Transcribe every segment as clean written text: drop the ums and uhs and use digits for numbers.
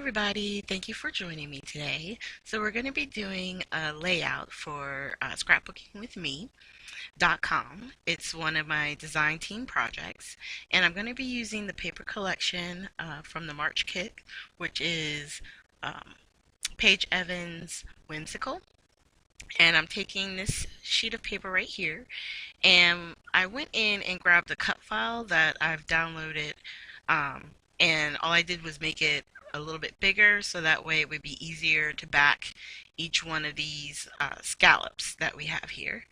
everybody, thank you for joining me today. So we're going to be doing a layout for scrapbookingwithme.com. It's one of my design team projects, and I'm going to be using the paper collection from the March kit, which is um, Paige Evans Whimsical. And I'm taking this sheet of paper right here, and I went in and grabbed the cut file that I've downloaded, um, and all I did was make it a little bit bigger so that way it would be easier to back each one of these scallops that we have here.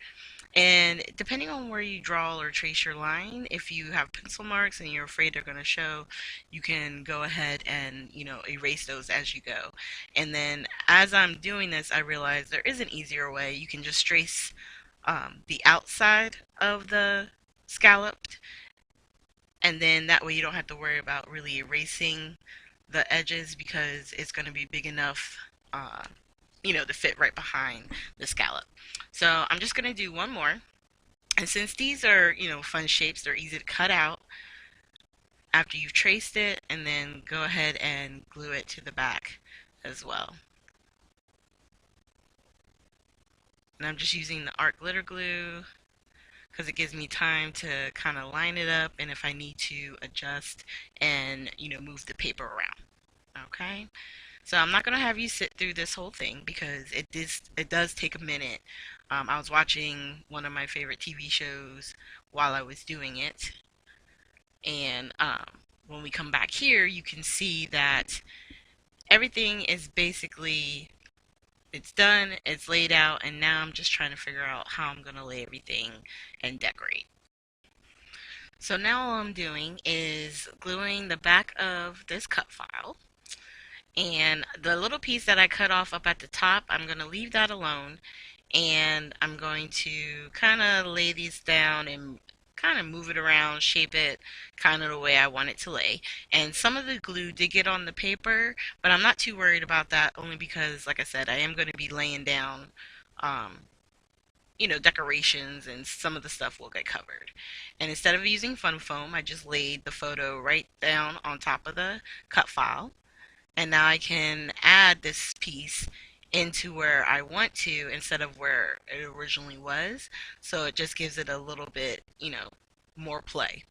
And depending on where you draw or trace your line, if you have pencil marks and you're afraid they're going to show, you can go ahead and, erase those as you go. And then as I'm doing this, I realized there is an easier way. You can just trace the outside of the scalloped, and then that way you don't have to worry about really erasing the edges because it's going to be big enough, to fit right behind the scallop. So I'm just going to do one more. And since these are, fun shapes, they're easy to cut out after you've traced it, and then go ahead and glue it to the back as well. And I'm just using the art glitter glue because it gives me time to kind of line it up, and if I need to adjust and, move the paper around. Okay? So I'm not going to have you sit through this whole thing because it does take a minute. I was watching one of my favorite TV shows while I was doing it, and when we come back here, you can see that everything is basically it's done, it's laid out, and now I'm just trying to figure out how I'm going to lay everything and decorate. So now all I'm doing is gluing the back of this cut file. And the little piece that I cut off up at the top, I'm going to leave that alone. And I'm going to kind of lay these down and kind of move it around, shape it kind of the way I want it to lay. And some of the glue did get on the paper, but I'm not too worried about that only because, like I said, I am going to be laying down, um, decorations, and some of the stuff will get covered. And instead of using fun foam, I just laid the photo right down on top of the cut file. And now I can add this piece into where I want to instead of where it originally was. So it just gives it a little bit, more play.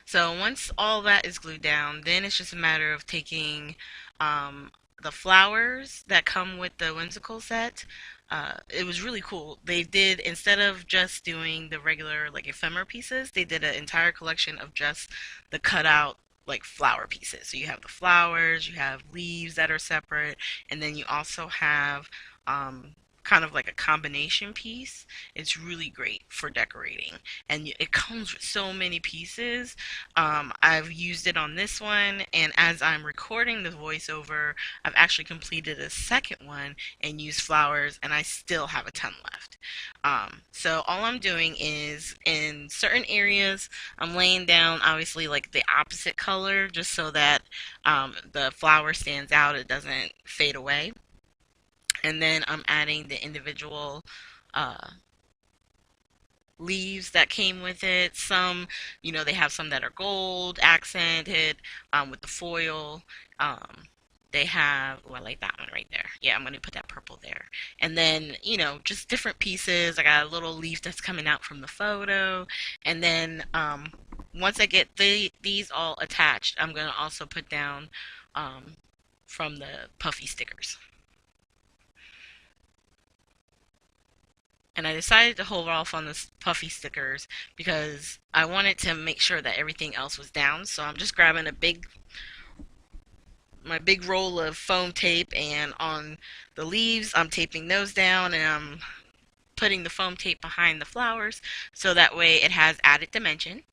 So once all that is glued down, then it's just a matter of taking the flowers that come with the whimsical set. It was really cool. They did, instead of just doing the regular like ephemera pieces, they did an entire collection of just the cutout like flower pieces. So you have the flowers, you have leaves that are separate, and then you also have kind of like a combination piece. It's really great for decorating, and it comes with so many pieces. I've used it on this one, and as I'm recording the voiceover, I've actually completed a second one and used flowers, and I still have a ton left. So all I'm doing is in certain areas, I'm laying down obviously like the opposite color just so that the flower stands out, it doesn't fade away. And then I'm adding the individual uh, leaves that came with it. Some, they have some that are gold accented with the foil. They have, oh, I like that one right there. Yeah, I'm going to put that purple there. And then, just different pieces. I got a little leaf that's coming out from the photo. And then once I get these all attached, I'm going to also put down from the puffy stickers. And I decided to hold off on the puffy stickers because I wanted to make sure that everything else was down. So I'm just grabbing my big roll of foam tape, and on the leaves I'm taping those down, and I'm putting the foam tape behind the flowers so that way it has added dimension.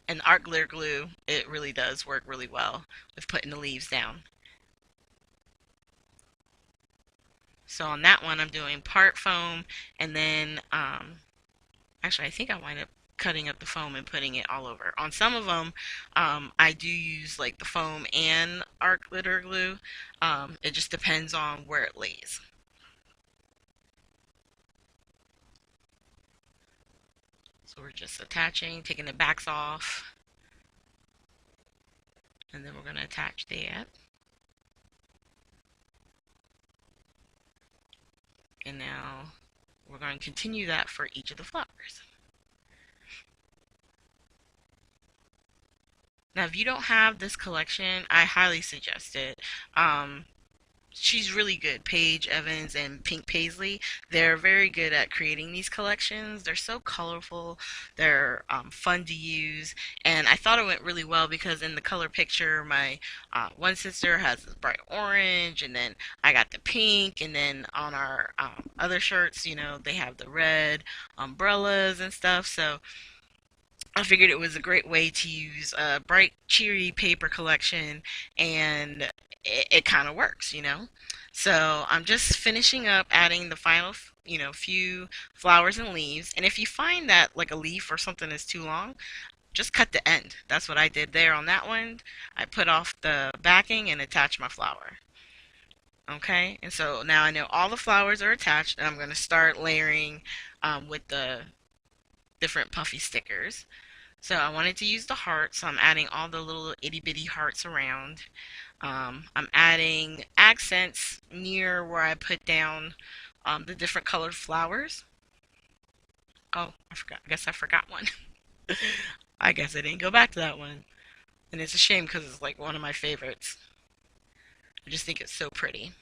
And art glitter glue, it really does work really well with putting the leaves down. So on that one I'm doing part foam, and then actually, I think I wind up cutting up the foam and putting it all over. On some of them, I do use like the foam and art glitter glue. It just depends on where it lays. So we're just attaching, taking the backs off, And then we're going to attach that. And now we're going to continue that for each of the flowers. Now, if you don't have this collection, I highly suggest it. She's really good. Paige Evans and Pink Paisley, they're very good at creating these collections. They're so colorful, they're fun to use, and I thought it went really well because in the color picture, my one sister has this bright orange, and then I got the pink, and then on our other shirts, they have the red umbrellas and stuff. So I figured it was a great way to use a bright, cheery paper collection, and it kind of works. So I'm just finishing up adding the final, few flowers and leaves. And if you find that like a leaf or something is too long, just cut the end. That's what I did there on that one. I put off the backing and attached my flower. Okay, and so now I know all the flowers are attached, and I'm going to start layering with the different puffy stickers. So I wanted to use the heart, so I'm adding all the little itty bitty hearts around. I'm adding accents near where I put down the different colored flowers. Oh, I forgot. I guess I forgot one. I guess I didn't go back to that one. And it's a shame because it's like one of my favorites. I just think it's so pretty.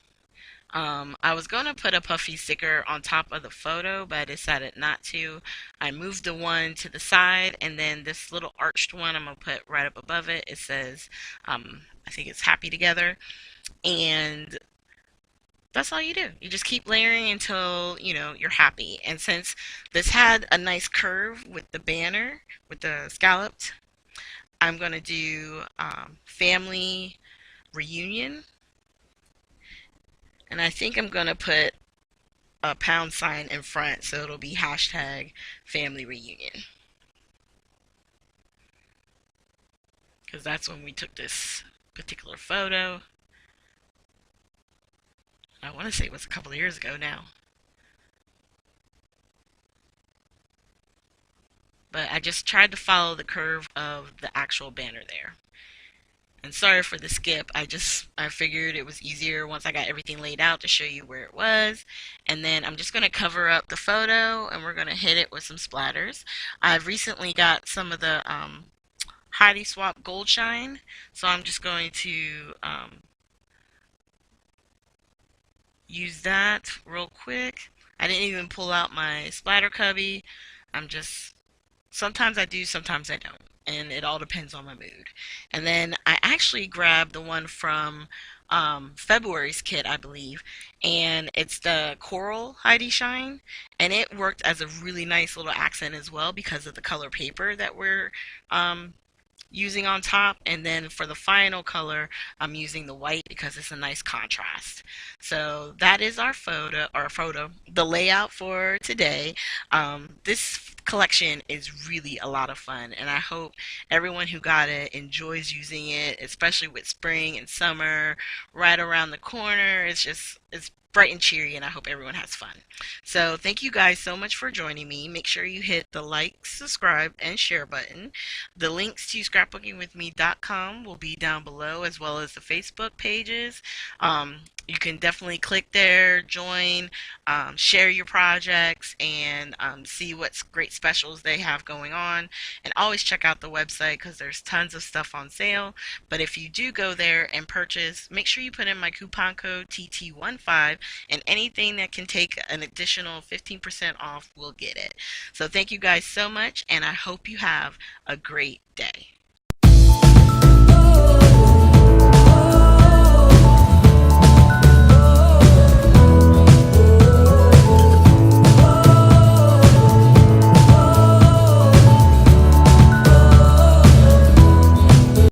I was going to put a puffy sticker on top of the photo, but I decided not to. I moved the one to the side, and then this little arched one I'm going to put right up above it. It says, I think it's happy together. And that's all you do. You just keep layering until, you're happy. And since this had a nice curve with the banner, with the scalloped, I'm going to do family reunion. And I think I'm going to put a pound sign in front so it'll be hashtag family reunion. Because that's when we took this particular photo. I want to say it was a couple of years ago now. But I just tried to follow the curve of the actual banner there. And sorry for the skip. I figured it was easier once I got everything laid out to show you where it was. And then I'm just going to cover up the photo and we're going to hit it with some splatters. I've recently got some of the Heidi Swap Gold Shine. So I'm just going to use that real quick. I didn't even pull out my splatter cubby. I'm just, sometimes I do, sometimes I don't. And it all depends on my mood. And then I actually grabbed the one from February's kit, I believe, and it's the Coral Heidi Shine, and it worked as a really nice little accent as well because of the color paper that we're using on top. And then for the final color, I'm using the white because it's a nice contrast. So that is the layout for today. This collection is really a lot of fun, and I hope everyone who got it enjoys using it, especially with spring and summer right around the corner. It's bright and cheery, and I hope everyone has fun. So thank you guys so much for joining me. Make sure you hit the like, subscribe, and share button. The links to scrapbookingwithme.com will be down below, as well as the Facebook pages. You can definitely click there, join, share your projects, and see what great specials they have going on. And always check out the website because there's tons of stuff on sale. But if you do go there and purchase, make sure you put in my coupon code TT15, and anything that can take an additional 15% off will get it. So thank you guys so much, and I hope you have a great day.